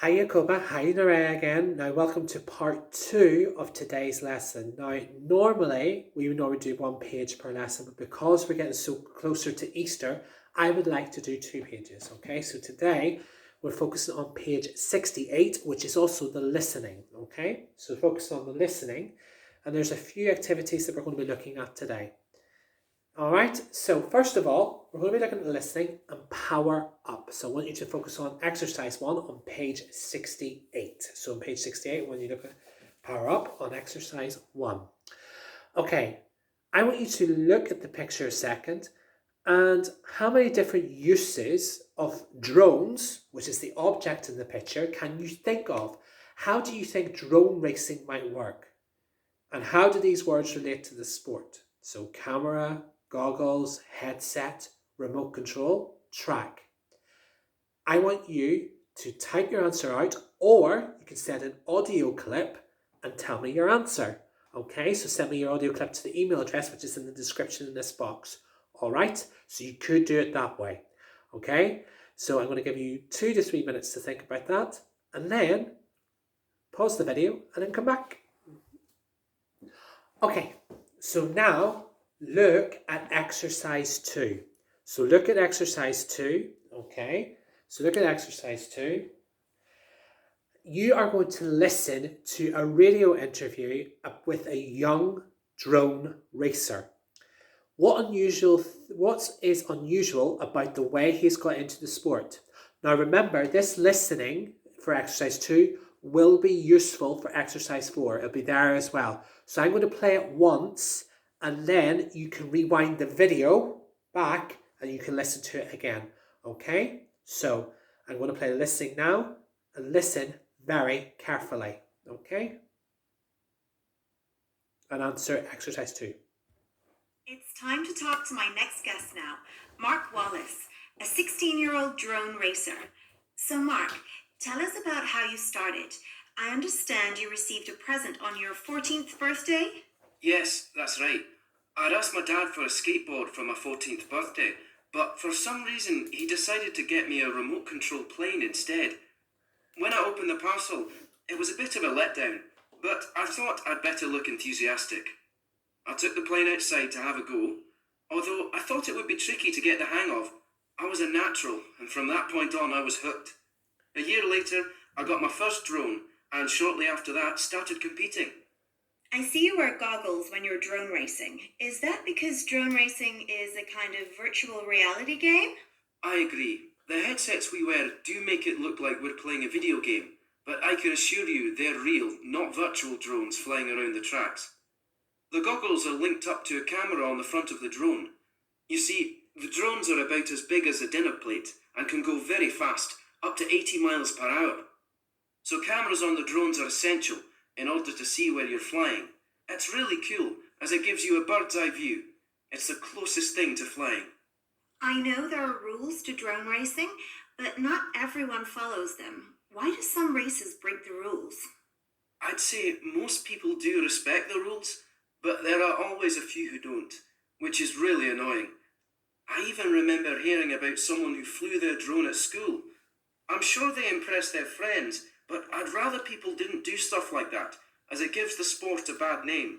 Hi Jacoba, hi Nerea again. Now welcome to part two of today's lesson. Now normally we would normally do 1 page per lesson, but because we're getting so closer to Easter, I would like to do 2 pages, okay? So today we're focusing on page 68, which is also the listening, okay? So focus on the listening, and there's a few activities that we're going to be looking at today. All right, so first of all, we're going to be looking at listening and power up. So I want you to focus on exercise 1 on page 68. So on page 68, when you look at power up on exercise 1. Okay, I want you to look at the picture a second and how many different uses of drones, which is the object in the picture, can you think of? How do you think drone racing might work? And how do these words relate to the sport? So camera, goggles, headset, remote control, track. I want you to type your answer out, or you can send an audio clip and tell me your answer. Okay, so send me your audio clip to the email address, which is in the description in this box. All right, so you could do it that way. Okay, so I'm going to give you 2 to 3 minutes to think about that, and then pause the video and then come back. Okay, so now look at exercise 2. So look at exercise 2, okay? So look at exercise 2. You are going to listen to a radio interview with a young drone racer. What is unusual about the way he's got into the sport? Now remember, this listening for exercise 2 will be useful for exercise 4. It'll be there as well. So I'm going to play it once and then you can rewind the video back and you can listen to it again. Okay? So I'm going to play the listening now and listen very carefully. Okay? And answer exercise 2. It's time to talk to my next guest now, Mark Wallace, a 16-year-old drone racer. So Mark, tell us about how you started. I understand you received a present on your 14th birthday? Yes, that's right. I'd asked my dad for a skateboard for my 14th birthday, but for some reason he decided to get me a remote control plane instead. When I opened the parcel, it was a bit of a letdown, but I thought I'd better look enthusiastic. I took the plane outside to have a go. Although I thought it would be tricky to get the hang of, I was a natural, and from that point on I was hooked. A year later, I got my first drone, and shortly after that started competing. I see you wear goggles when you're drone racing. Is that because drone racing is a kind of virtual reality game? I agree. The headsets we wear do make it look like we're playing a video game, but I can assure you they're real, not virtual drones flying around the tracks. The goggles are linked up to a camera on the front of the drone. You see, the drones are about as big as a dinner plate and can go very fast, up to 80 miles per hour. So cameras on the drones are essential in order to see where you're flying. It's really cool, as it gives you a bird's eye view. It's the closest thing to flying. I know there are rules to drone racing, but not everyone follows them. Why do some races break the rules? I'd say most people do respect the rules, but there are always a few who don't, which is really annoying. I even remember hearing about someone who flew their drone at school. I'm sure they impressed their friends, but I'd rather people didn't do stuff like that, as it gives the sport a bad name.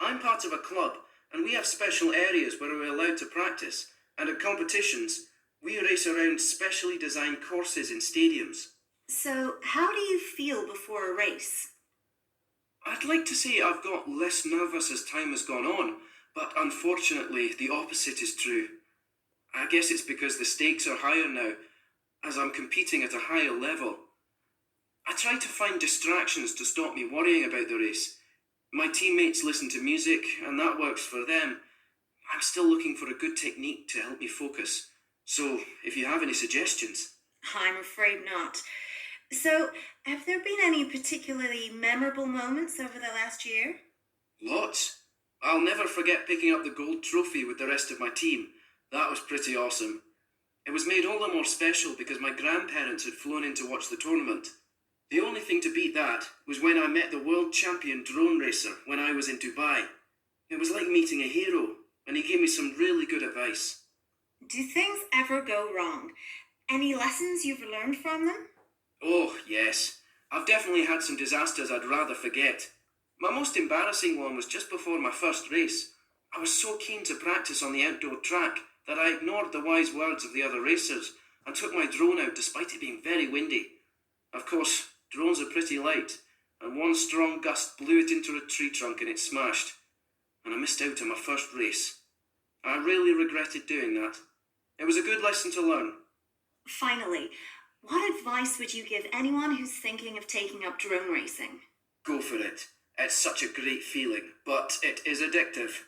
I'm part of a club, and we have special areas where we're allowed to practice, and at competitions, we race around specially designed courses in stadiums. So, how do you feel before a race? I'd like to say I've got less nervous as time has gone on, but unfortunately the opposite is true. I guess it's because the stakes are higher now, as I'm competing at a higher level. I try to find distractions to stop me worrying about the race. My teammates listen to music, and that works for them. I'm still looking for a good technique to help me focus. So, if you have any suggestions. I'm afraid not. So, have there been any particularly memorable moments over the last year? Lots. I'll never forget picking up the gold trophy with the rest of my team. That was pretty awesome. It was made all the more special because my grandparents had flown in to watch the tournament. The only thing to beat that was when I met the world champion drone racer when I was in Dubai. It was like meeting a hero, and he gave me some really good advice. Do things ever go wrong? Any lessons you've learned from them? Oh, Yes, I've definitely had some disasters I'd rather forget. My most embarrassing one was just before my first race. I was so keen to practice on the outdoor track that I ignored the wise words of the other racers and took my drone out despite it being very windy. Of course, drones are pretty light, and one strong gust blew it into a tree trunk and it smashed, and I missed out on my first race. I really regretted doing that. It was a good lesson to learn. Finally, what advice would you give anyone who's thinking of taking up drone racing? Go for it. It's such a great feeling, but it is addictive.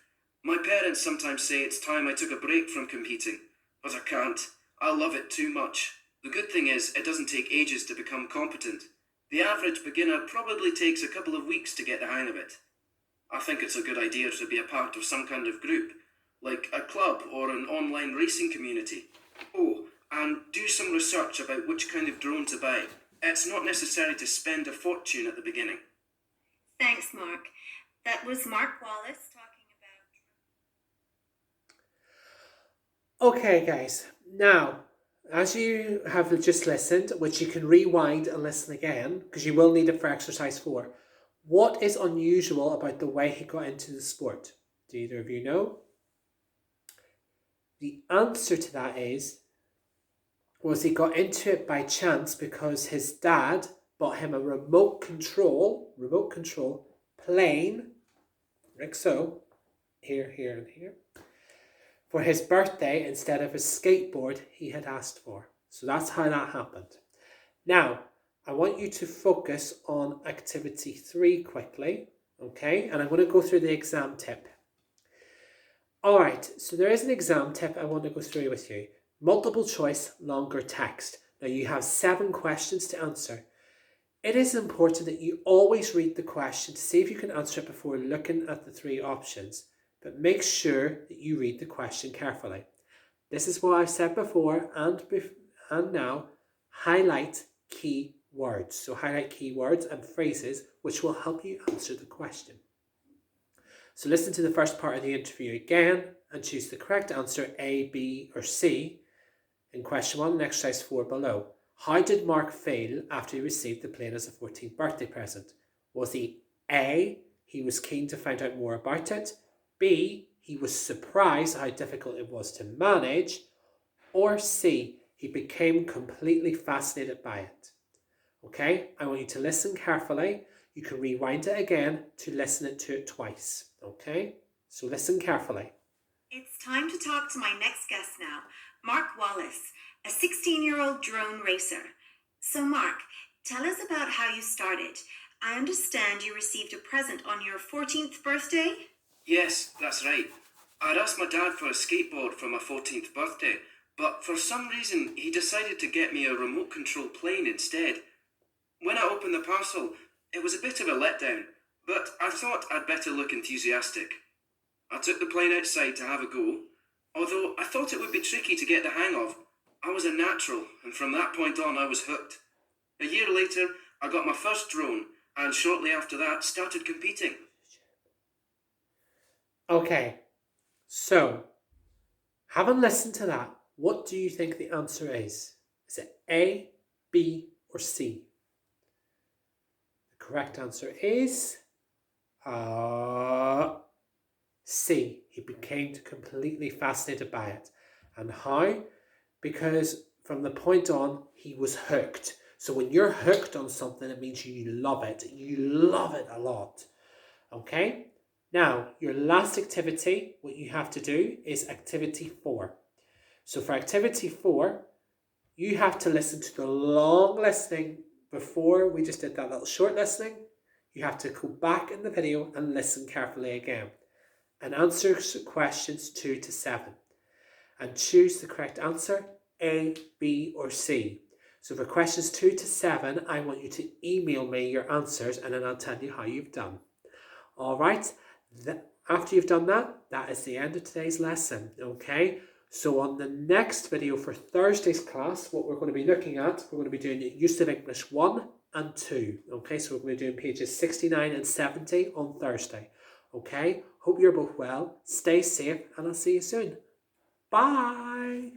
My parents sometimes say it's time I took a break from competing, but I can't. I love it too much. The good thing is, it doesn't take ages to become competent. The average beginner probably takes a couple of weeks to get the hang of it. I think it's a good idea to be a part of some kind of group, like a club or an online racing community. Oh, and do some research about which kind of drone to buy. It's not necessary to spend a fortune at the beginning. Thanks, Mark. That was Mark Wallace talking about... Okay, guys. Now, as you have just listened, which you can rewind and listen again, because you will need it for exercise 4, what is unusual about the way he got into the sport? Do either of you know? The answer to that was he got into it by chance because his dad bought him a remote control plane, like so, here, and here, for his birthday instead of a skateboard he had asked for. So that's how that happened. Now, I want you to focus on activity 3 quickly, okay? And I'm going to go through the exam tip. All right, so there is an exam tip I want to go through with you. Multiple choice, longer text. Now you have 7 questions to answer. It is important that you always read the question to see if you can answer it before looking at the 3 options. But make sure that you read the question carefully. This is what I've said before and now. Highlight key words. So highlight key words and phrases which will help you answer the question. So listen to the first part of the interview again and choose the correct answer A, B or C in question 1 and exercise 4 below. How did Mark feel after he received the plane as a 14th birthday present? Was he A, he was keen to find out more about it, B, he was surprised how difficult it was to manage, or C, he became completely fascinated by it? Okay, I want you to listen carefully. You can rewind it again to listen to it twice. Okay, so listen carefully. It's time to talk to my next guest now, Mark Wallace, a 16-year-old drone racer. So Mark, tell us about how you started. I understand you received a present on your 14th birthday? Yes, that's right. I'd asked my dad for a skateboard for my 14th birthday, but for some reason he decided to get me a remote control plane instead. When I opened the parcel, it was a bit of a letdown, but I thought I'd better look enthusiastic. I took the plane outside to have a go. Although I thought it would be tricky to get the hang of, I was a natural, and from that point on I was hooked. A year later, I got my first drone, and shortly after that started competing. Okay, so having listened to that, what do you think the answer is? Is it A, B or C? The correct answer is C. He became completely fascinated by it. And how? Because from the point on, he was hooked. So when you're hooked on something, it means you love it. You love it a lot. Okay? Now, your last activity, what you have to do is activity 4. So for activity 4, you have to listen to the long listening before we just did that little short listening. You have to go back in the video and listen carefully again and answer questions 2 to 7 and choose the correct answer, A, B or C. So for questions 2 to 7, I want you to email me your answers and then I'll tell you how you've done. All right, after you've done that, that is the end of today's lesson, okay? So on the next video for Thursday's class, what we're going to be looking at, we're going to be doing Use of English 1 and 2, okay? So we're going to be doing pages 69 and 70 on Thursday, okay? Hope you're both well, stay safe, and I'll see you soon. Bye!